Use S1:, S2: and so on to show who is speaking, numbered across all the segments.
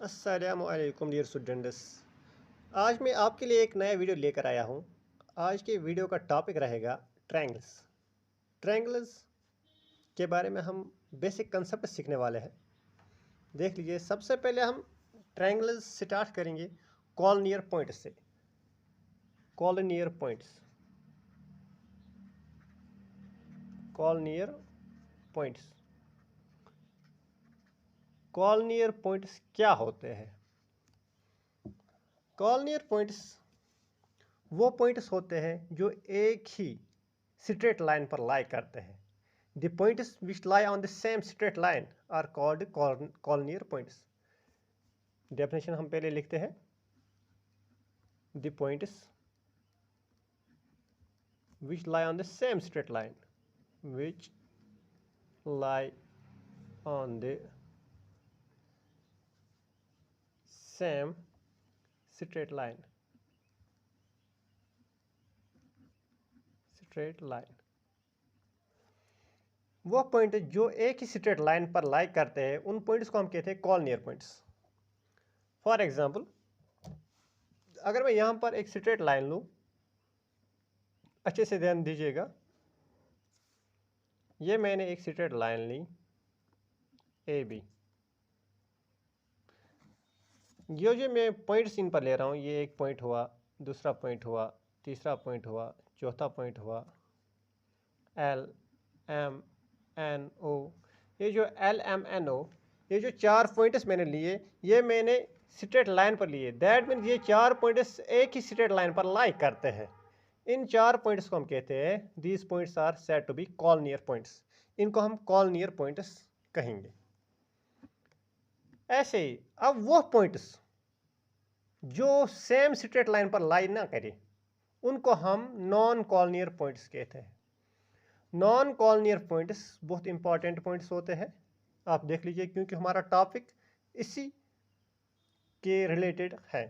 S1: अस्सलामुअलैकुम dear students. आज मैं आपके लिए एक नया वीडियो लेकर आया हूँ। आज के वीडियो का टॉपिक रहेगा ट्रायंगल्स। ट्रायंगल्स के बारे में हम बेसिक कंसेप्ट सीखने वाले हैं। देख लीजिए, सबसे पहले हम ट्रायंगल्स स्टार्ट करेंगे कॉलनियर पॉइंट से। कॉलनियर पॉइंट्स, कॉलनियर पॉइंट्स, कॉलनियर पॉइंट्स क्या होते हैं? कॉलनियर पॉइंट्स वो पॉइंट्स होते हैं जो एक ही स्ट्रेट लाइन पर लाई करते हैं। The points which lie on the same straight line are called collinear points. Definition हम पहले लिखते हैं। The points which lie on the same straight line, which lie on the same straight line, straight line वो point जो एक ही straight line पर lie करते हैं, उन पॉइंट्स को हम कहते हैं कॉलनियर पॉइंट्स। फॉर एग्जाम्पल, अगर मैं यहां पर एक स्ट्रेट लाइन लूं, अच्छे से ध्यान दीजिएगा, ये मैंने एक स्ट्रेट लाइन ली ए बी। ये जो मैं पॉइंट्स इन पर ले रहा हूँ, ये एक पॉइंट हुआ, दूसरा पॉइंट हुआ, तीसरा पॉइंट हुआ, चौथा पॉइंट हुआ, एल एम एन ओ। ये जो एल एम एन ओ, ये जो चार पॉइंट्स मैंने लिए, ये मैंने स्ट्रेट लाइन पर लिए। दैट मीन्स ये चार पॉइंट्स एक ही स्ट्रेट लाइन पर लाई करते हैं। इन चार पॉइंट्स को हम कहते हैं, these points are said to be collinear points. इनको हम कॉलनियर पॉइंट्स कहेंगे। ऐसे ही अब वो पॉइंट्स जो सेम स्ट्रेट लाइन पर लाई ना करे, उनको हम नॉन कॉलनियर पॉइंट्स कहते हैं। नॉन कॉलनियर पॉइंट्स बहुत इंपॉर्टेंट पॉइंट्स होते हैं। आप देख लीजिए, क्योंकि हमारा टॉपिक इसी के रिलेटेड है।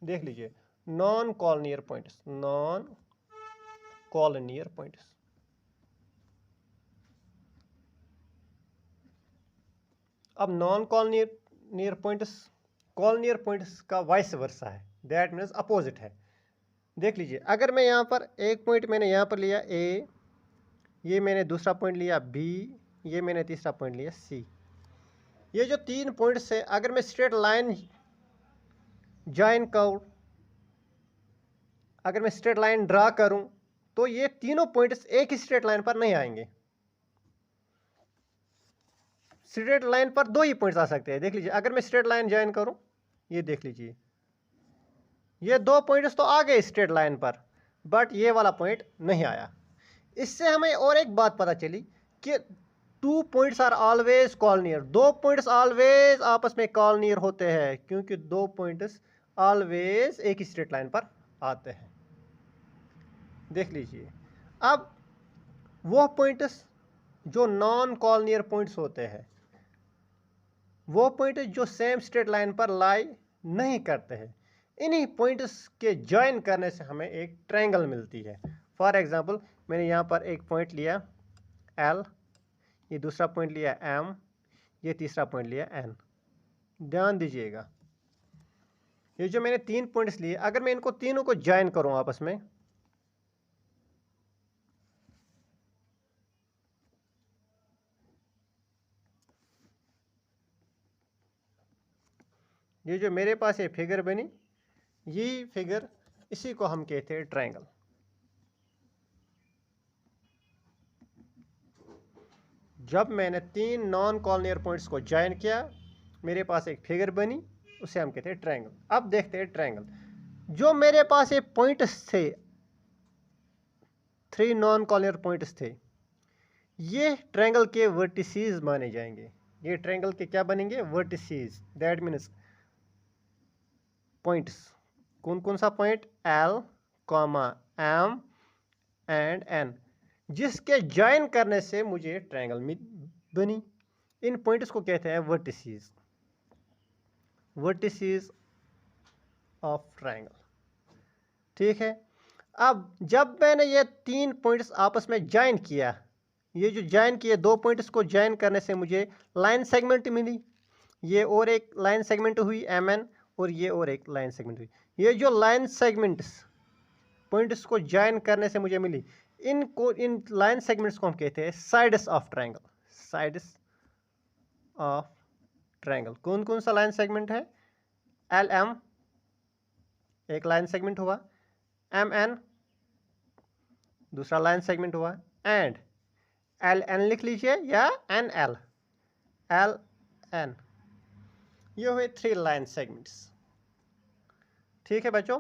S1: देख लीजिए, नॉन कॉलनियर पॉइंट्स, नॉन कॉलनियर पॉइंट्स। अब नॉन कॉलनियर पॉइंट्स कॉलनियर पॉइंट्स का वाइस वर्सा है, दैट मीन्स अपोजिट है। देख लीजिए, अगर मैं यहाँ पर एक पॉइंट मैंने यहाँ पर लिया ए, ये मैंने दूसरा पॉइंट लिया बी, ये मैंने तीसरा पॉइंट लिया सी। ये जो तीन पॉइंट्स है, अगर मैं स्ट्रेट लाइन ज्वाइन करूँ, अगर मैं स्ट्रेट लाइन ड्रा करूं, तो ये तीनों पॉइंट्स एक ही स्ट्रेट लाइन पर नहीं आएंगे। स्ट्रेट लाइन पर दो ही पॉइंट्स आ सकते हैं। देख लीजिए, अगर मैं स्ट्रेट लाइन ज्वाइन करूं, ये देख लीजिए, ये दो पॉइंट्स तो आ गए स्ट्रेट लाइन पर, बट ये वाला पॉइंट नहीं आया। इससे हमें और एक बात पता चली कि टू पॉइंट्स आर ऑलवेज कॉलनियर। दो पॉइंट्स ऑलवेज आपस में कॉलनियर होते हैं, क्योंकि दो पॉइंट्स ऑलवेज एक ही स्ट्रेट लाइन पर आते हैं। देख लीजिए, अब वो पॉइंट्स जो नॉन कॉलनियर पॉइंट्स होते हैं, वो पॉइंट जो सेम स्ट्रेट लाइन पर लाई नहीं करते हैं, इन्हीं पॉइंट्स के ज्वाइन करने से हमें एक ट्रायंगल मिलती है। फॉर एग्जांपल, मैंने यहाँ पर एक पॉइंट लिया एल, ये दूसरा पॉइंट लिया एम, ये तीसरा पॉइंट लिया एन। ध्यान दीजिएगा, ये जो मैंने तीन पॉइंट्स लिए, अगर मैं इनको तीनों को ज्वाइन करूँ आपस में, ये जो मेरे पास ये फिगर बनी, ये फिगर, इसी को हम कहते हैं ट्रायंगल। जब मैंने तीन नॉन कॉलनियर पॉइंट्स को ज्वाइन किया, मेरे पास एक फिगर बनी, उसे हम कहते हैं ट्रायंगल। अब देखते हैं ट्रायंगल। जो मेरे पास ये पॉइंट्स थे, थ्री नॉन कॉलनियर पॉइंट्स थे, ये ट्रायंगल के वर्टिसेस माने जाएंगे। ये ट्रायंगल के क्या बनेंगे? वर्टिसेस। That means points. कौन कौन सा point? L, M and N, जिसके ज्वाइन करने से मुझे ट्रायंगल बनी। इन पॉइंट्स को कहते हैं वर्टिसेस, वर्टिसेस ऑफ ट्रायंगल। ठीक है। अब जब मैंने ये तीन पॉइंट्स आपस में ज्वाइन किया, ये जो ज्वाइन किए दो पॉइंट्स को ज्वाइन करने से मुझे लाइन सेगमेंट मिली। ये और एक लाइन सेगमेंट हुई MN, और ये और एक लाइन सेगमेंट हुई। ये जो लाइन सेगमेंट्स पॉइंट्स को ज्वाइन करने से मुझे मिली, इन लाइन सेगमेंट्स को हम कहते हैं sides of triangle. Sides of triangle कौन कौन सा लाइन सेगमेंट है? LM एक लाइन सेगमेंट हुआ, MN दूसरा लाइन सेगमेंट हुआ, एंड LN लिख लीजिए या NL, LN। ये हुए 3 लाइन सेगमेंट्स। ठीक है बच्चों,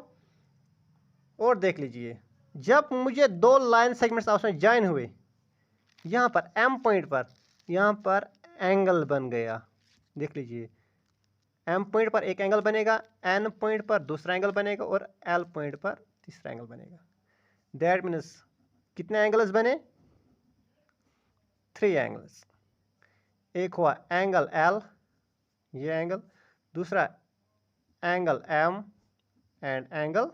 S1: और देख लीजिए जब मुझे 2 लाइन सेगमेंट्स आपस में ज्वाइन हुए, यहाँ पर M पॉइंट पर यहाँ पर एंगल बन गया। देख लीजिए M पॉइंट पर एक एंगल बनेगा, N पॉइंट पर दूसरा एंगल बनेगा, और L पॉइंट पर तीसरा एंगल बनेगा। दैट मीन्स कितने एंगल्स बने? 3 एंगल्स। एक हुआ एंगल L, ये एंगल, दूसरा angle M and angle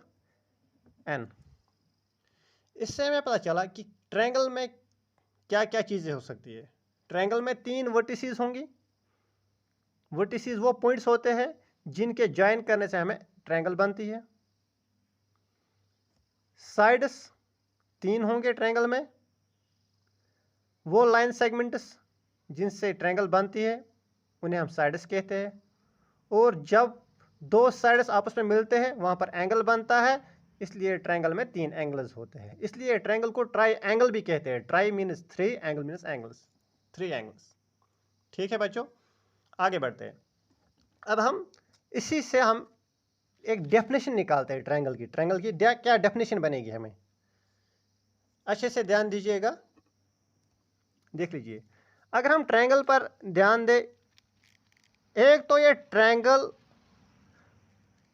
S1: N। इससे हमें पता चला कि ट्रायंगल में क्या क्या चीज़ें हो सकती है। ट्रायंगल में 3 वर्टिसेस होंगी। वर्टिसेस वो पॉइंट्स होते हैं जिनके ज्वाइन करने से हमें ट्रायंगल बनती है। साइड्स 3 होंगे ट्रायंगल में। वो लाइन सेगमेंट्स जिनसे ट्रायंगल बनती है उन्हें हम साइड्स कहते हैं। और जब 2 साइड्स आपस में मिलते हैं वहाँ पर एंगल बनता है, इसलिए ट्रायंगल में 3 एंगल्स होते हैं। इसलिए ट्रायंगल को ट्राई एंगल भी कहते हैं। Try means 3, angle means angles, 3 angles. ठीक है बच्चों, आगे बढ़ते हैं। अब हम इसी से हम एक डेफिनेशन निकालते हैं ट्रायंगल की। ट्रायंगल की क्या डेफिनेशन बनेगी हमें, अच्छे से ध्यान दीजिएगा। देख लीजिए, अगर हम ट्रायंगल पर ध्यान दें, एक तो ये ट्रायंगल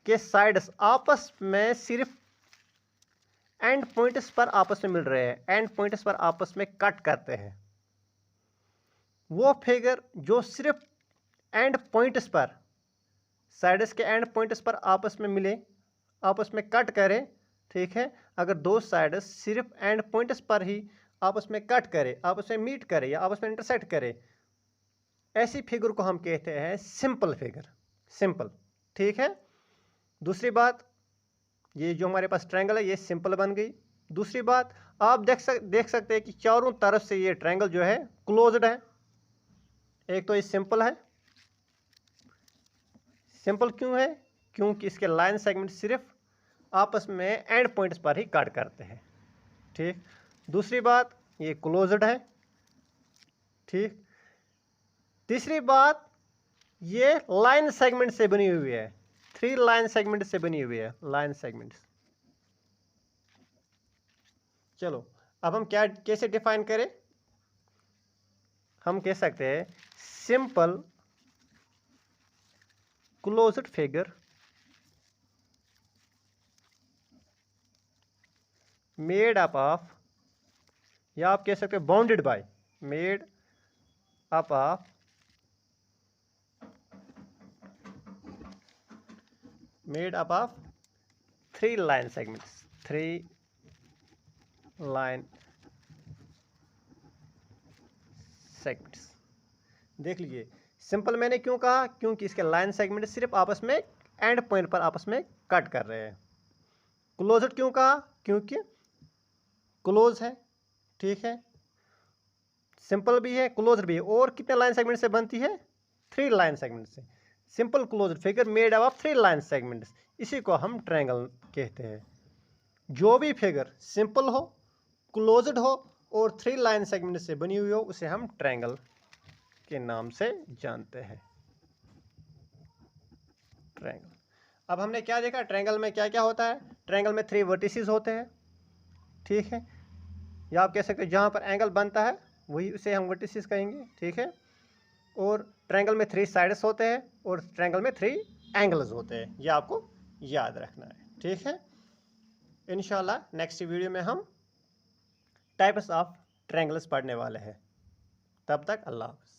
S1: के साइड्स आपस में सिर्फ एंड पॉइंट्स पर आपस में मिल रहे हैं, एंड पॉइंट्स पर आपस में कट करते हैं। वो फिगर जो सिर्फ एंड पॉइंट्स पर, साइड्स के एंड पॉइंट्स पर आपस में मिले, आपस में कट करें। ठीक है, अगर 2 साइड्स सिर्फ एंड पॉइंट्स पर ही आपस में कट करे, आपस में मीट करे या आपस में इंटरसेक्ट करे, ऐसी फिगर को हम कहते हैं सिंपल फिगर, सिंपल। ठीक है, दूसरी बात, ये जो हमारे पास ट्रायंगल है ये सिंपल बन गई। दूसरी बात, आप देख सकते हैं कि चारों तरफ से ये ट्रायंगल जो है क्लोज्ड है। एक तो ये सिंपल है। सिंपल क्यों है? क्योंकि इसके लाइन सेगमेंट सिर्फ आपस में एंड पॉइंट्स पर ही कट करते हैं। ठीक, दूसरी बात, ये क्लोज्ड है। ठीक, तीसरी बात, ये लाइन सेगमेंट से बनी हुई है। 3 लाइन सेगमेंट से बनी हुई है, लाइन सेगमेंट्स। चलो अब हम कैसे डिफाइन करें? हम कह सकते हैं simple closed figure made up of, या आप कह सकते हैं bounded by, made up of made up of 3 line segments, 3 line segments। देख लीजिए, सिंपल मैंने क्यों कहा? क्योंकि इसके लाइन सेगमेंट सिर्फ आपस में एंड पॉइंट पर आपस में कट कर रहे हैं। क्लोज्ड क्यों कहा? क्योंकि क्लोज है। ठीक है, सिंपल भी है, क्लोज्ड भी है। और कितने लाइन सेगमेंट से बनती है? 3 लाइन सेगमेंट से। Simple closed figure made up of 3 line segments, इसी को हम ट्रायंगल कहते हैं। जो भी फिगर सिंपल हो, क्लोज्ड हो और 3 लाइन सेगमेंट से बनी हुई हो, उसे हम ट्रायंगल के नाम से जानते हैं, ट्रायंगल। अब हमने क्या देखा? ट्रायंगल में क्या क्या होता है? ट्रायंगल में 3 वर्टिसेस होते हैं। ठीक है, या आप कह सकते हैं जहाँ पर एंगल बनता है वही उसे हम वर्टिसेस कहेंगे। ठीक है, और ट्रायंगल में 3 साइड्स होते हैं और ट्रायंगल में 3 एंगल्स होते हैं। ये आपको याद रखना है। ठीक है, इंशाल्लाह नेक्स्ट वीडियो में हम टाइप्स ऑफ ट्रायंगल्स पढ़ने वाले हैं। तब तक अल्लाह हाफ़िज़।